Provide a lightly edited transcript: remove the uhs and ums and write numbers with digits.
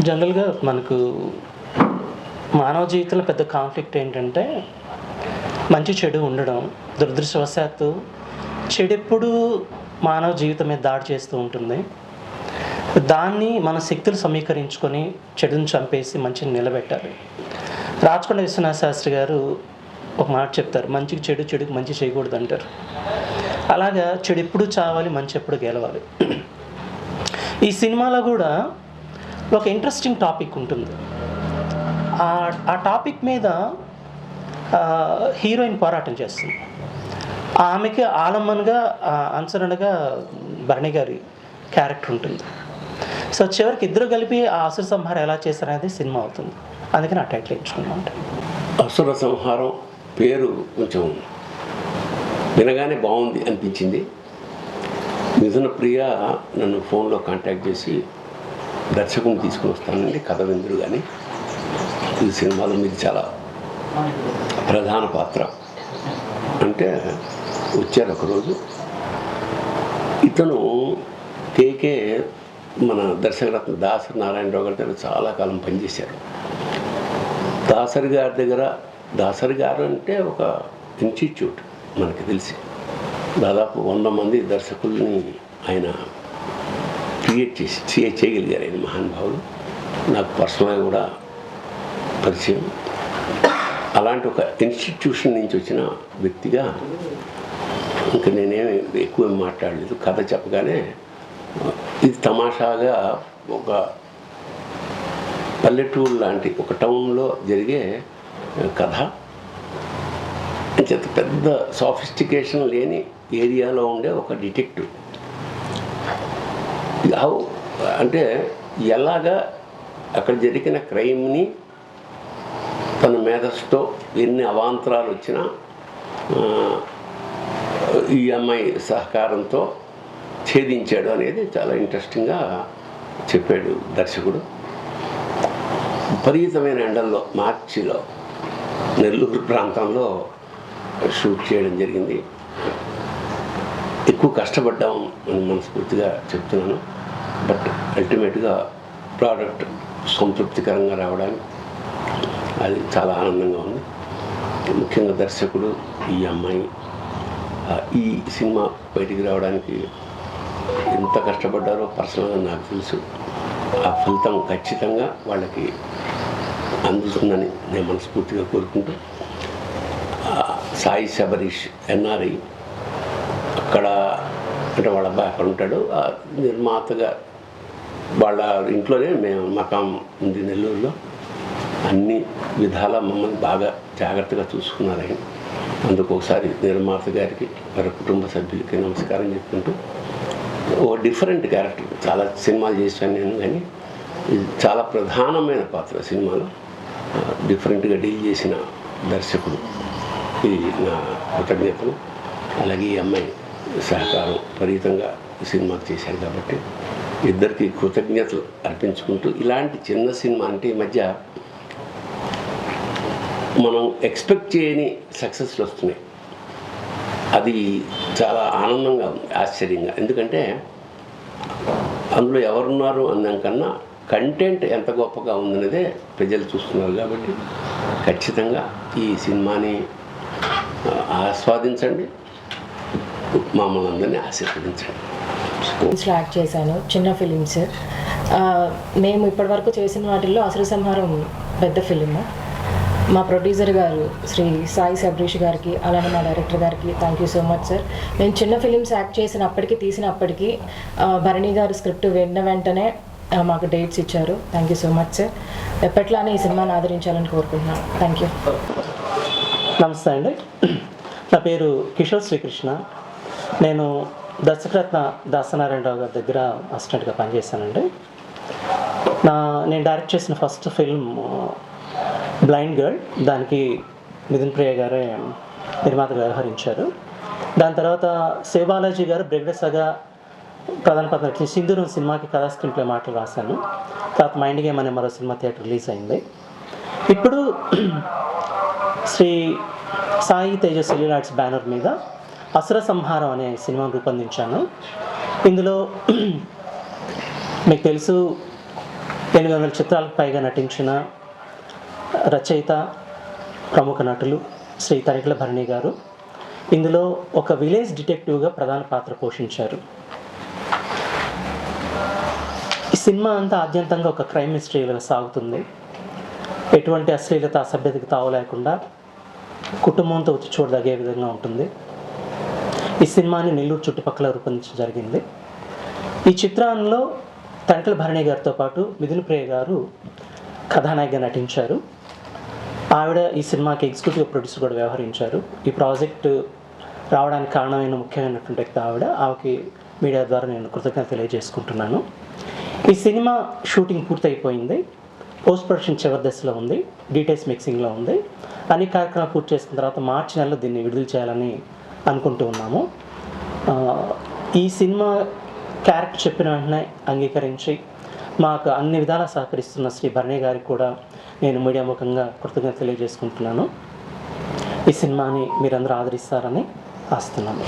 జనరల్‌గా మనకు మానవ జీవితంలో పెద్ద కాన్‌ఫ్లిక్ట్ ఏంటంటే, మంచి, చెడు ఉండడం. దురదృష్టవశాత్తు చెడెప్పుడూ మానవ జీవితం మీద దాడి చేస్తూ ఉంటుంది. దాన్ని మన శక్తులు సమీకరించుకొని చెడుని చంపేసి మంచిని నిలబెట్టాలి. రాచకొండ విశ్వనాథ శాస్త్రి గారు ఒక మాట చెప్తారు. మంచికి చెడు, చెడుకి మంచి చేయకూడదంటారు. అలాగా చెడెప్పుడు చావాలి, మంచి ఎప్పుడు గెలవాలి. ఈ సినిమాలో కూడా ఒక ఇంట్రెస్టింగ్ టాపిక్ ఉంటుంది. ఆ టాపిక్ మీద హీరోయిన్ పోరాటం చేస్తుంది. ఆమెకి ఆలంబనగా అనుసరణగా భరణి గారి క్యారెక్టర్ ఉంటుంది. సో చివరికి ఇద్దరు కలిపి ఆ అసుర సంహారం ఎలా చేశారనేది సినిమా అవుతుంది. అందుకని ఆ టైటిల్ ఎంచుకున్నాం. అసుర సంహారం పేరు కొంచెం వినగానే బాగుంది అనిపించింది. మిథున ప్రియ నన్ను ఫోన్లో కాంటాక్ట్ చేసి దర్శకుని తీసుకుని వస్తానండి, కథ విందురు కానీ ఈ సినిమాలో మీరు చాలా ప్రధాన పాత్ర అంటే వచ్చారు. ఒకరోజు ఇతను కేకే మన దర్శకరత్న దాసరి నారాయణరావు గారి దగ్గర చాలా కాలం పనిచేశారు. దాసరి గారి దగ్గర, దాసరి గారు అంటే ఒక ఇన్స్టిట్యూట్ మనకి తెలిసి దాదాపు 100 మంది దర్శకుల్ని ఆయన క్రియేట్ చేయగలిగారు. ఆయన మహానుభావులు. నాకు పర్సనల్గా కూడా పరిచయం. అలాంటి ఒక ఇన్స్టిట్యూషన్ నుంచి వచ్చిన వ్యక్తిగా ఇంకా నేనేమి ఎక్కువ మాట్లాడలేదు. కథ చెప్పగానే ఇది తమాషాగా ఒక పల్లెటూరు లాంటి ఒక టౌన్లో జరిగే కథ, అంచేత పెద్ద సాఫిస్టికేషన్ లేని ఏరియాలో ఉండే ఒక డిటెక్టివ్ అంటే ఎలాగా అక్కడ జరిగిన క్రైమ్ని తన మేధస్సుతో ఎన్ని అవాంతరాలు వచ్చినా ఈ అమ్మాయి సహకారంతో ఛేదించాడు అనేది చాలా ఇంట్రెస్టింగ్గా చెప్పాడు దర్శకుడు. విపరీతమైన ఎండల్లో మార్చిలో నెల్లూరు ప్రాంతంలో షూట్ చేయడం జరిగింది. ఎక్కువ కష్టపడ్డాం అని మనస్ఫూర్తిగా చెప్తున్నాను. బట్ అల్టిమేట్గా ప్రోడక్ట్ సంతృప్తికరంగా రావడానికి అది చాలా ఆనందంగా ఉంది. ముఖ్యంగా దర్శకుడు, ఈ అమ్మాయి ఈ సినిమా బయటికి రావడానికి ఎంత కష్టపడ్డారో పర్సనల్గా నాకు తెలుసు. ఆ ఫలితం ఖచ్చితంగా వాళ్ళకి అందుతుందని నేను మనస్ఫూర్తిగా కోరుకుంటూ, సాయి శబరీష్ ఎన్ఆర్ఐ అక్కడ అంటే వాళ్ళ అబ్బాయి అక్కడ ఉంటాడు. నిర్మాతగా వాళ్ళ ఇంట్లోనే మేము మకాం ఉంది నెల్లూరులో. అన్ని విధాల మమ్మల్ని బాగా జాగ్రత్తగా చూసుకున్నారు ఆయన. అందుకు ఒకసారి నిర్మాత గారికి, వారి కుటుంబ సభ్యులకి నమస్కారం చెప్పుకుంటూ, ఓ డిఫరెంట్ క్యారెక్టర్. చాలా సినిమాలు చేశాను నేను, కానీ ఇది చాలా ప్రధానమైన పాత్ర సినిమాలో. డిఫరెంట్గా డీల్ చేసిన దర్శకుడు ఇది నా కృతజ్ఞతలు. అలాగే ఈ అమ్మాయి సహకారం విపరీతంగా సినిమాకు చేశారు కాబట్టి ఇద్దరికి కృతజ్ఞతలు అర్పించుకుంటూ, ఇలాంటి చిన్న సినిమా అంటే ఈ మధ్య మనం ఎక్స్పెక్ట్ చేయని సక్సెస్లు వస్తున్నాయి. అది చాలా ఆనందంగా ఉంది, ఆశ్చర్యంగా. ఎందుకంటే అందులో ఎవరున్నారు అన్నాకన్నా కంటెంట్ ఎంత గొప్పగా ఉందనేదే ప్రజలు చూస్తున్నారు. కాబట్టి ఖచ్చితంగా ఈ సినిమాని ఆస్వాదించండి, మమ్మల్ని అందరినీ ఆశీర్వదించండి. యాక్ట్ చేశాను, చిన్న ఫిలిమ్స్. మేము ఇప్పటివరకు చేసిన వాటిల్లో అసుర సంహారం పెద్ద ఫిలిం. మా ప్రొడ్యూసర్ గారు శ్రీ సాయి శబరీష్ గారికి, అలానే మా డైరెక్టర్ గారికి thank you so much sir. నేను చిన్న ఫిలిమ్స్ యాక్ట్ చేసినప్పటికీ, తీసినప్పటికీ భరణి గారు స్క్రిప్ట్ విన్న వెంటనే మాకు డేట్స్ ఇచ్చారు. Thank you so much sir. ఎప్పట్లానే ఈ సినిమాని ఆదరించాలని కోరుకుంటున్నాను. Thank you. నమస్తే అండి. నా పేరు కిషోర్ శ్రీకృష్ణ. నేను దర్శకరత్న దాసనారాయణరావు గారి దగ్గర అసిస్టెంట్గా పనిచేశానండి. నేను డైరెక్ట్ చేసిన ఫస్ట్ ఫిల్మ్ బ్లైండ్ గర్ల్. దానికి మిథున్ ప్రియ గారే నిర్మాతగా వ్యవహరించారు. దాని తర్వాత శివబాలాజీ గారు బ్రెగ్డెస్గా ప్రధాన పాత్ర సింధూరం సినిమాకి కథా స్క్రీన్ ప్లే మాటలు రాశాను. తర్వాత మైండ్ గేమ్ అనే మరో సినిమా థియేటర్ రిలీజ్ అయింది. ఇప్పుడు శ్రీ సాయి తేజ సెల్యులాయిడ్స్ బ్యానర్ మీద అసుర సంహారం అనే సినిమాను రూపొందించాను. ఇందులో మీకు తెలుసు 800 చిత్రాలకు పైగా నటించిన రచయిత, ప్రముఖ నటులు శ్రీ తనిఖీల భరణి గారు ఇందులో ఒక విలేజ్ డిటెక్టివ్గా ప్రధాన పాత్ర పోషించారు. ఈ సినిమా అంతా ఆద్యంతంగా ఒక క్రైమ్ మిస్టరీగా సాగుతుంది. ఎటువంటి అశ్లీలత, అసభ్యతకు తావు లేకుండా కుటుంబంతో వచ్చి చూడదగే విధంగా ఉంటుంది. ఈ సినిమాని నెల్లూరు చుట్టుపక్కల రూపొందించడం జరిగింది. ఈ చిత్రంలో తనిఖీల భరణి గారితో పాటు మిథున ప్రియ గారు కథానాయికగా నటించారు. ఆవిడ ఈ సినిమాకి ఎగ్జిక్యూటివ్ ప్రొడ్యూసర్ కూడా వ్యవహరించారు. ఈ ప్రాజెక్టు రావడానికి కారణమైన ముఖ్యమైనటువంటి వ్యక్తి ఆవిడకి మీడియా ద్వారా నేను కృతజ్ఞత తెలియజేసుకుంటున్నాను. ఈ సినిమా షూటింగ్ పూర్తయిపోయింది. పోస్ట్ ప్రొడక్షన్ చివరి దశలో ఉంది. డీటెయిల్స్ మిక్సింగ్లో ఉంది. అన్ని కార్యక్రమాలు పూర్తి చేసుకున్న తర్వాత మార్చి నెలలో దీన్ని విడుదల చేయాలని అనుకుంటూ ఉన్నాము. ఈ సినిమా క్యారెక్టర్ చెప్పిన వెంటనే అంగీకరించి మాకు అన్ని విధాలా సహకరిస్తున్న శ్రీ భరణి గారికి కూడా నేను మీడియా ముఖంగా కృతజ్ఞత తెలియజేసుకుంటున్నాను. ఈ సినిమాని మీరందరూ ఆదరిస్తారని ఆశిస్తున్నాను.